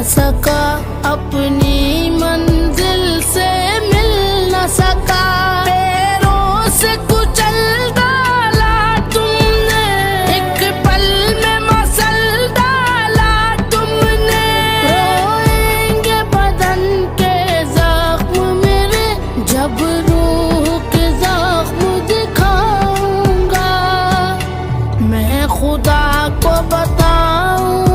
सका, अपनी मंजिल से मिल न सका। पैरों से कुचल डाला तुमने, एक पल में मसल डाला तुमने। रोएंगे बदन के जख्म मेरे, जब रूह के जख्म दिखाऊंगा। मैं खुदा को बताऊं